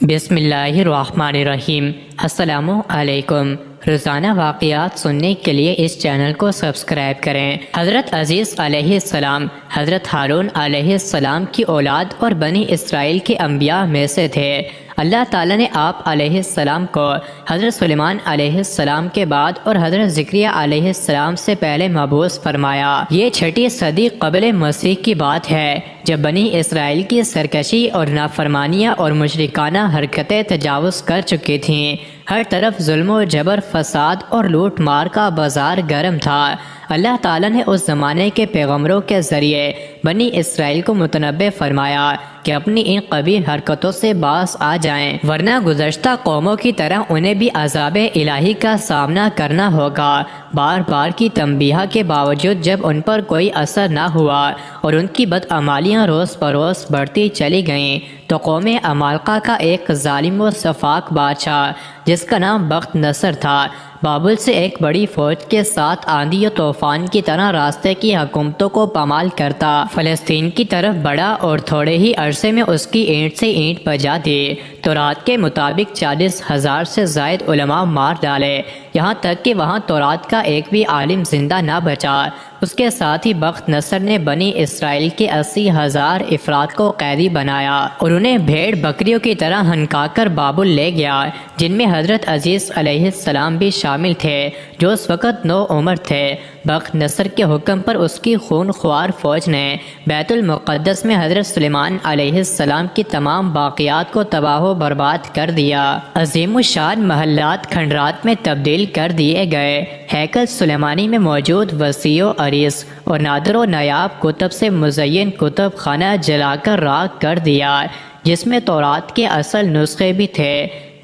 بسم اللہ الرحمن الرحیم۔ السلام علیکم۔ روزانہ واقعات سننے کے لیے اس چینل کو سبسکرائب کریں۔ حضرت عزیز علیہ السلام حضرت ہارون علیہ السلام کی اولاد اور بنی اسرائیل کے انبیاء میں سے تھے۔ اللہ تعالیٰ نے آپ علیہ السلام کو حضرت سلیمان علیہ السلام کے بعد اور حضرت زکریا علیہ السلام سے پہلے مبعوث فرمایا۔ یہ 6 صدی قبل مسیح کی بات ہے جب بنی اسرائیل کی سرکشی اور نافرمانیاں اور مشرکانہ حرکتیں تجاوز کر چکی تھیں۔ ہر طرف ظلم و جبر، فساد اور لوٹ مار کا بازار گرم تھا۔ اللہ تعالیٰ نے اس زمانے کے پیغمبروں کے ذریعے بنی اسرائیل کو متنبہ فرمایا کہ اپنی ان قبیح حرکتوں سے باز آ جائیں، ورنہ گزشتہ قوموں کی طرح انہیں بھی عذاب الہی کا سامنا کرنا ہوگا۔ بار بار کی تنبیہ کے باوجود جب ان پر کوئی اثر نہ ہوا اور ان کی بدعمالیاں روز بروز بڑھتی چلی گئیں تو قوم عمالقہ کا ایک ظالم و سفاک بادشاہ جس کا نام بخت نصر تھا، بابل سے ایک بڑی فوج کے ساتھ آندھی و طوفان کی طرح راستے کی حکومتوں کو پامال کرتا فلسطین کی طرف بڑھا اور تھوڑے ہی عرصے میں اس کی اینٹ سے اینٹ بجا دی۔ تورات کے مطابق 40,000 سے زائد علماء مار ڈالے، یہاں تک کہ وہاں تورات کا ایک بھی عالم زندہ نہ بچا۔ اس کے ساتھ ہی بخت نصر نے بنی اسرائیل کے 80,000 افراد کو قیدی بنایا اور انہیں بھیڑ بکریوں کی طرح ہنکا کر بابل لے گیا، جن میں حضرت عزیز علیہ السلام بھی شامل تھے جو اس وقت 9 عمر تھے۔ بخت نصر کے حکم پر اس کی خون خوار فوج نے بیت المقدس میں حضرت سلیمان علیہ السلام کی تمام باقیات کو تباہ و برباد کر دیا۔ عظیم الشان محلات کھنڈرات میں تبدیل کر دیے گئے۔ ہیکل سلیمانی میں موجود وسیع و عریض اور نادر و نایاب کتب سے مزین کتب خانہ جلا کر راکھ کر دیا، جس میں تورات کے اصل نسخے بھی تھے۔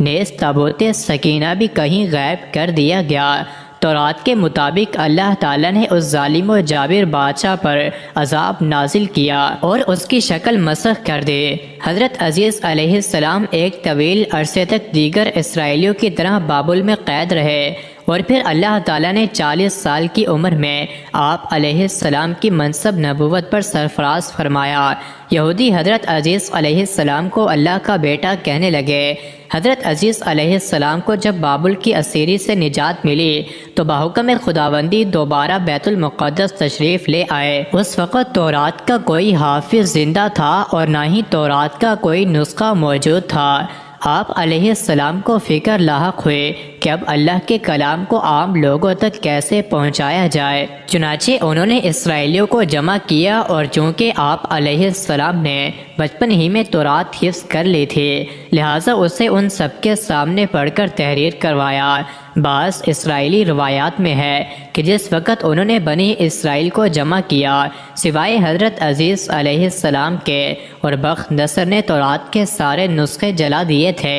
نیز تابوت سکینہ بھی کہیں غائب کر دیا گیا۔ تورات کے مطابق اللہ تعالیٰ نے اس ظالم و جابر بادشاہ پر عذاب نازل کیا اور اس کی شکل مسخ کر دی۔ حضرت عزیز علیہ السلام ایک طویل عرصے تک دیگر اسرائیلیوں کی طرح بابل میں قید رہے اور پھر اللہ تعالیٰ نے 40 سال کی عمر میں آپ علیہ السلام کی منصب نبوت پر سرفراز فرمایا۔ یہودی حضرت عزیز علیہ السلام کو اللہ کا بیٹا کہنے لگے۔ حضرت عزیز علیہ السلام کو جب بابل کی اسیری سے نجات ملی تو بحکم خداوندی دوبارہ بیت المقدس تشریف لے آئے۔ اس وقت تورات کا کوئی حافظ زندہ تھا اور نہ ہی تورات کا کوئی نسخہ موجود تھا۔ آپ علیہ السلام کو فکر لاحق ہوئے کہ اب اللہ کے کلام کو عام لوگوں تک کیسے پہنچایا جائے۔ چنانچہ انہوں نے اسرائیلیوں کو جمع کیا اور چونکہ آپ علیہ السلام نے بچپن ہی میں تورات حفظ کر لی تھی، لہٰذا اسے ان سب کے سامنے پڑھ کر تحریر کروایا۔ بعض اسرائیلی روایات میں ہے کہ جس وقت انہوں نے بنی اسرائیل کو جمع کیا، سوائے حضرت عزیز علیہ السلام کے اور بخت نصر نے تورات کے سارے نسخے جلا دیے تھے،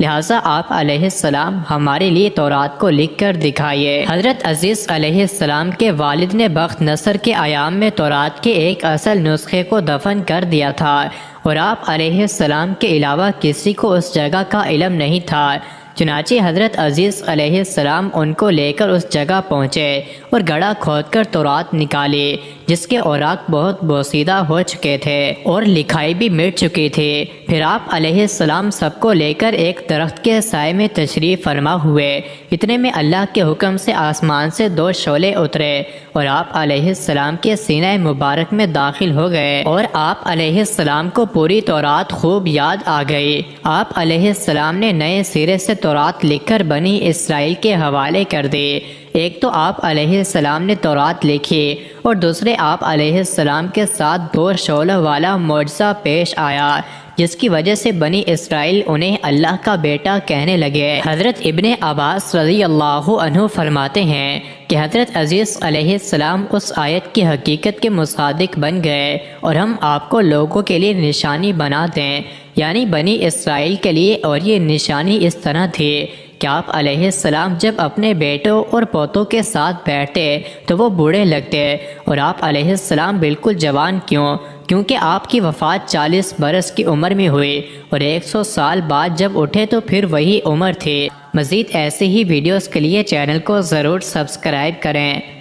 لہٰذا آپ علیہ السلام ہمارے لیے تورات کو لکھ کر دکھائیے۔ حضرت عزیز علیہ السلام کے والد نے بخت نصر کے ایام میں تورات کے ایک اصل نسخے کو دفن کر دیا تھا اور آپ علیہ السلام کے علاوہ کسی کو اس جگہ کا علم نہیں تھا۔ چنانچہ حضرت عزیز علیہ السلام ان کو لے کر اس جگہ پہنچے اور گڑھا کھود کر تورات نکالی، جس کے اوراق بہت بوسیدہ ہو چکے تھے اور لکھائی بھی مٹ چکی تھی۔ پھر آپ علیہ السلام سب کو لے کر ایک درخت کے سائے میں تشریف فرما ہوئے۔ اتنے میں اللہ کے حکم سے آسمان سے 2 شعلے اترے اور آپ علیہ السلام کے سینہ مبارک میں داخل ہو گئے اور آپ علیہ السلام کو پوری تورات خوب یاد آ گئی۔ آپ علیہ السلام نے نئے سرے سے تورات لکھ کر بنی اسرائیل کے حوالے کر دی۔ ایک تو آپ علیہ السلام نے تورات لکھی اور دوسرے آپ علیہ السلام کے ساتھ 2 شعلوں والا معجزہ پیش آیا، جس کی وجہ سے بنی اسرائیل انہیں اللہ کا بیٹا کہنے لگے۔ حضرت ابن عباس رضی اللہ عنہ فرماتے ہیں کہ حضرت عزیز علیہ السلام اس آیت کی حقیقت کے مصادق بن گئے اور ہم آپ کو لوگوں کے لیے نشانی بنا دیں، یعنی بنی اسرائیل کے لیے، اور یہ نشانی اس طرح تھی کہ آپ علیہ السلام جب اپنے بیٹوں اور پوتوں کے ساتھ بیٹھتے تو وہ بوڑھے لگتے اور آپ علیہ السلام بالکل جوان کیونکہ آپ کی وفات 40 برس کی عمر میں ہوئی اور 100 سال بعد جب اٹھے تو پھر وہی عمر تھی۔ مزید ایسے ہی ویڈیوز کے لیے چینل کو ضرور سبسکرائب کریں۔